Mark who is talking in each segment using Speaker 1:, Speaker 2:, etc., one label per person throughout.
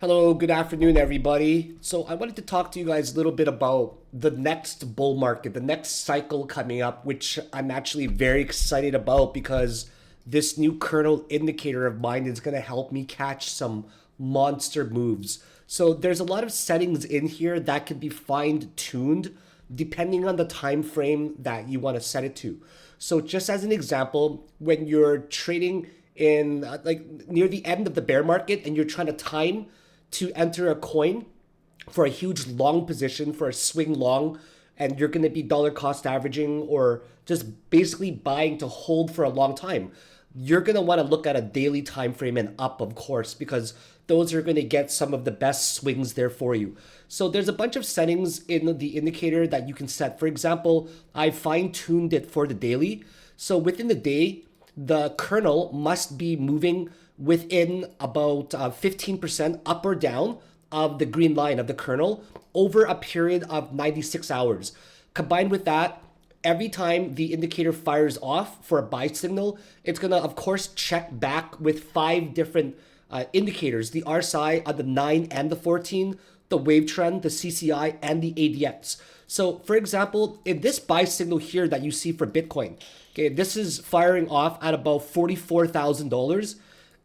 Speaker 1: Hello, good afternoon, everybody. So I wanted to talk to you guys a little bit about the next bull market, the next cycle coming up, which I'm actually very excited about because this new kernel indicator of mine is going to help me catch some monster moves. So there's a lot of settings in here that can be fine-tuned depending on the time frame that you want to set it to. So just as an example, when you're trading in like near the end of the bear market and you're trying to time to enter a coin for a huge long position, for a swing long, and you're going to be dollar cost averaging or just basically buying to hold for a long time, you're going to want to look at a daily time frame and up, of course, because those are going to get some of the best swings there for you. So there's a bunch of settings in the indicator that you can set. For example, I fine-tuned it for the daily. So within the day, the kernel must be moving within about 15% up or down of the green line of the kernel over a period of 96 hours. Combined with that, every time the indicator fires off for a buy signal, it's going to, of course, check back with 5 different indicators: the RSI on the 9 and the 14, the wave trend, the CCI, and the ADX. So, for example, in this buy signal here that you see for Bitcoin, okay, this is firing off at about $44,000,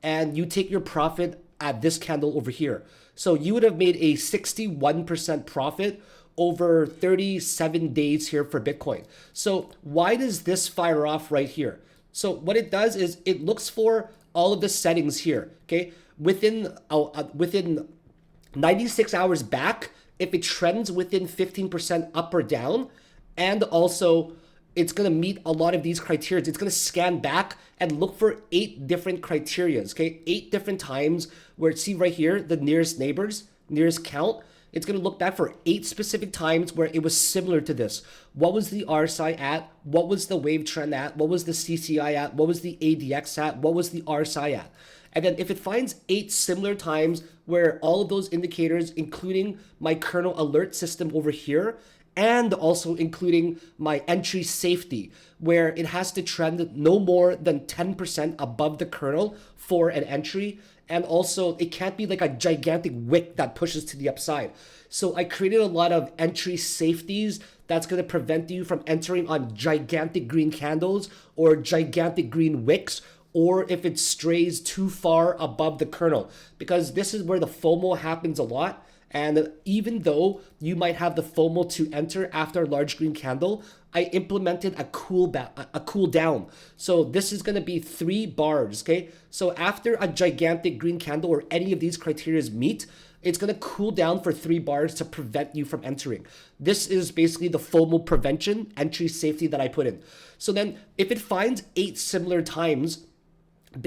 Speaker 1: and you take your profit at this candle over here. So you would have made a 61% profit over 37 days here for Bitcoin. So why does this fire off right here? So what it does is it looks for all of the settings here, okay? Within 96 hours back, if it trends within 15% up or down, and also it's going to meet a lot of these criteria. It's going to scan back and look for 8 different criterias, okay? 8 different times where, see right here, the nearest neighbors, nearest count. It's going to look back for 8 specific times where it was similar to this. What was the RSI at? What was the wave trend at? What was the CCI at? What was the ADX at? What was the RSI at? And then if it finds 8 similar times where all of those indicators, including my kernel alert system over here, and also including my entry safety, where it has to trend no more than 10% above the kernel for an entry. And also it can't be like a gigantic wick that pushes to the upside. So I created a lot of entry safeties that's going to prevent you from entering on gigantic green candles or gigantic green wicks, or if it strays too far above the kernel, because this is where the FOMO happens a lot. And even though you might have the FOMO to enter after a large green candle, I implemented a cool down. So this is going to be 3 bars, okay? So after a gigantic green candle or any of these criteria meet, it's going to cool down for 3 bars to prevent you from entering. This is basically the FOMO prevention entry safety that I put in. So then if it finds 8 similar times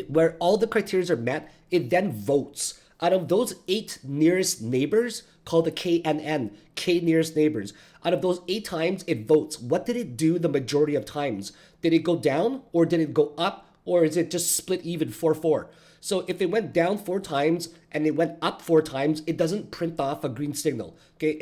Speaker 1: where all the criteria are met, it then votes. Out of those 8 nearest neighbors, called the KNN, K nearest neighbors, out of those 8 times, it votes. What did it do the majority of times? Did it go down, or did it go up, or is it just split even 4-4? So if it went down 4 times and it went up 4 times, it doesn't print off a green signal. Okay,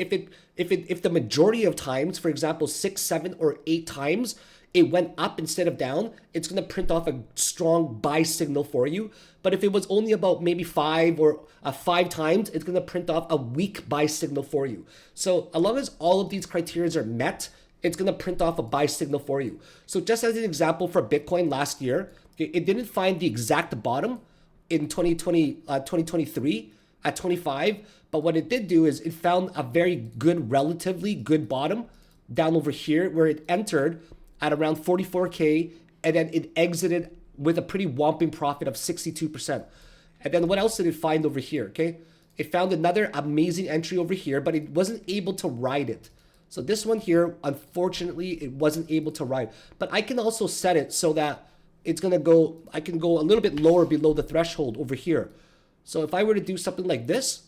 Speaker 1: if the majority of times, for example, 6, 7, or 8 times, it went up instead of down, it's going to print off a strong buy signal for you. But if it was only about maybe 5 times, it's going to print off a weak buy signal for you. So as long as all of these criteria are met, it's going to print off a buy signal for you. So just as an example for Bitcoin last year, it didn't find the exact bottom in 2023 at 25. But what it did do is it found a very good, relatively good bottom down over here where it entered at around 44K, and then it exited with a pretty whopping profit of 62%. And then what else did it find over here, okay? It found another amazing entry over here, but it wasn't able to ride it. So this one here, unfortunately, it wasn't able to ride. But I can also set it so that it's gonna go, I can go a little bit lower below the threshold over here. So if I were to do something like this,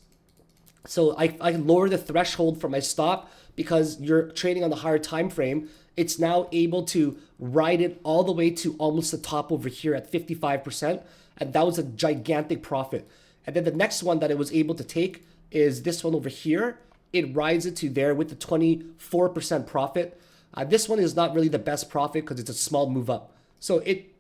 Speaker 1: so I lower the threshold for my stop because you're trading on the higher time frame, it's now able to ride it all the way to almost the top over here at 55%. And that was a gigantic profit. And then the next one that it was able to take is this one over here. It rides it to there with the 24% profit. This one is not really the best profit because it's a small move up. So it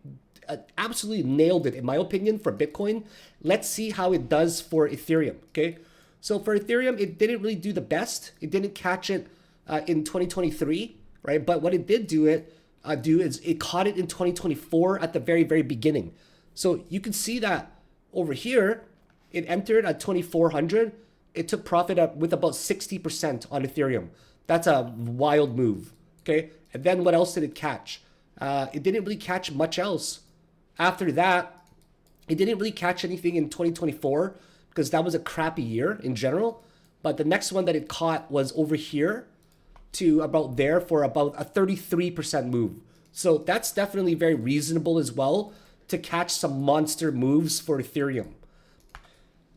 Speaker 1: absolutely nailed it, in my opinion, for Bitcoin. Let's see how it does for Ethereum, okay? So for Ethereum, it didn't really do the best. It didn't catch it in 2023, right? But what it did do is it caught it in 2024 at the very, very beginning. So you can see that over here, it entered at 2,400. It took profit up with about 60% on Ethereum. That's a wild move, okay? And then what else did it catch? It didn't really catch much else. After that, it didn't really catch anything in 2024 because that was a crappy year in general. But the next one that it caught was over here to about there for about a 33% move. So that's definitely very reasonable as well to catch some monster moves for Ethereum.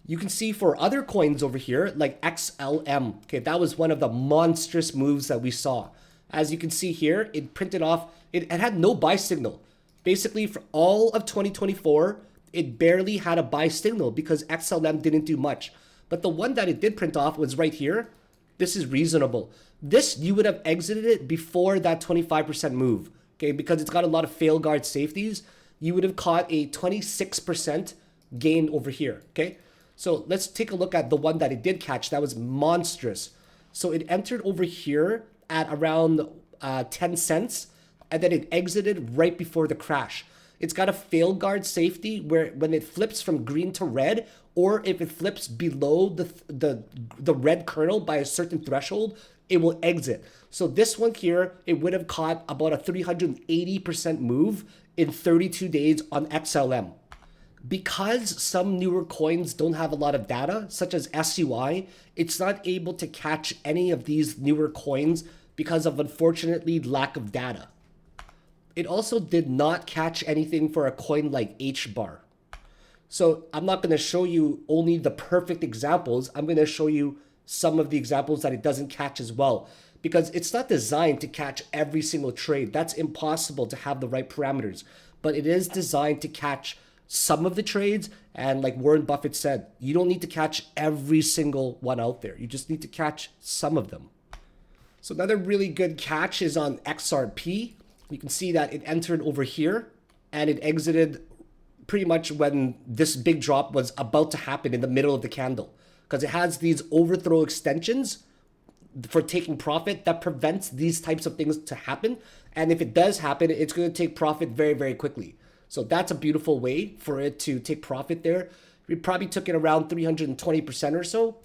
Speaker 1: You can see for other coins over here, like XLM, okay, that was one of the monstrous moves that we saw. As you can see here, it printed off, it had no buy signal. Basically, for all of 2024, it barely had a buy signal because XLM didn't do much. But the one that it did print off was right here. This is reasonable. This, you would have exited it before that 25% move, okay, because it's got a lot of fail guard safeties. You would have caught a 26% gain over here, okay? So let's take a look at the one that it did catch. That was Monstrous. So it entered over here at around 10 cents, and then it exited right before the crash. It's got a fail guard safety where when it flips from green to red, or if it flips below the red kernel by a certain threshold, it will exit. So this one here, it would have caught about a 380% move in 32 days on XLM. Because some newer coins don't have a lot of data, such as SUI, it's not able to catch any of these newer coins because of, unfortunately, lack of data. It also did not catch anything for a coin like HBAR. So I'm not going to show you only the perfect examples. I'm going to show you some of the examples that it doesn't catch as well, because it's not designed to catch every single trade. That's impossible to have the right parameters, but it is designed to catch some of the trades. And like Warren Buffett said, you don't need to catch every single one out there. You just need to catch some of them. So another really good catch is on XRP. You can see that it entered over here and it exited pretty much when this big drop was about to happen in the middle of the candle, because it has these overthrow extensions for taking profit that prevents these types of things to happen. And if it does happen, it's going to take profit very, very quickly. So that's a beautiful way for it to take profit there. We probably took it around 320% or so.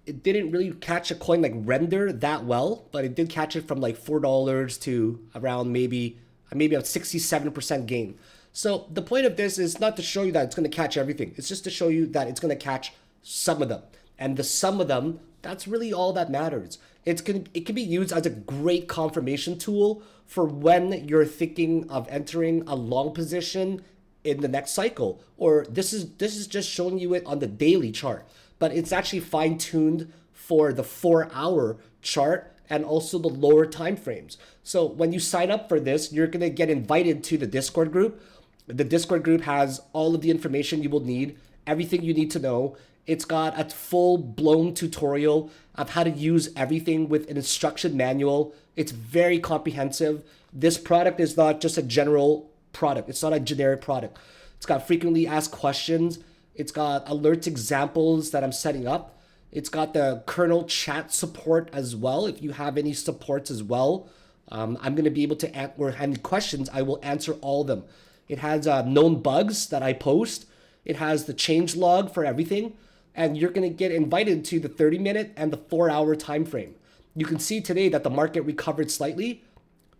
Speaker 1: It didn't really catch a coin like Render that well, but it did catch it from like $4 to around maybe a 67% gain. So the point of this is not to show you that it's going to catch everything. It's just to show you that it's going to catch some of them. And the sum of them, that's really all that matters. It can be used as a great confirmation tool for when you're thinking of entering a long position in the next cycle. Or this is just showing you it on the daily chart, but it's actually fine-tuned for the 4-hour chart and also the lower time frames. So when you sign up for this, you're going to get invited to the Discord group. The Discord group has all of the information you will need, everything you need to know. It's got a full-blown tutorial of how to use everything with an instruction manual. It's very comprehensive. This product is not just a general product. It's not a generic product. It's got frequently asked questions. It's got alerts examples that I'm setting up. It's got the kernel chat support as well. If you have any supports as well, I'm going to be able to, or any questions, I will answer all of them. It has known bugs that I post. It has the change log for everything. And you're going to get invited to the 30-minute and the 4-hour time frame. You can see today that the market recovered slightly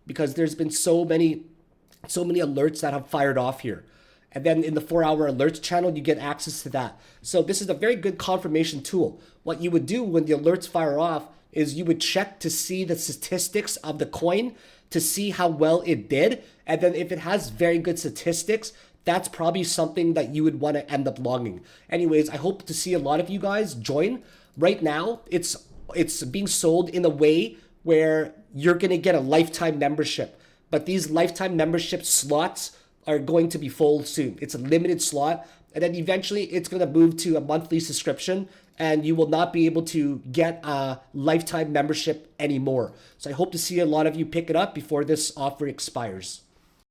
Speaker 1: because there's been so many alerts that have fired off here. And then in the 4-hour alerts channel, you get access to that. So this is a very good confirmation tool. What you would do when the alerts fire off is you would check to see the statistics of the coin to see how well it did. And then if it has very good statistics, that's probably something that you would want to end up longing. Anyways, I hope to see a lot of you guys join. Right now, it's being sold in a way where you're going to get a lifetime membership. But these lifetime membership slots are going to be full soon. It's a limited slot. And then eventually it's going to move to a monthly subscription and you will not be able to get a lifetime membership anymore. So I hope to see a lot of you pick it up before this offer expires.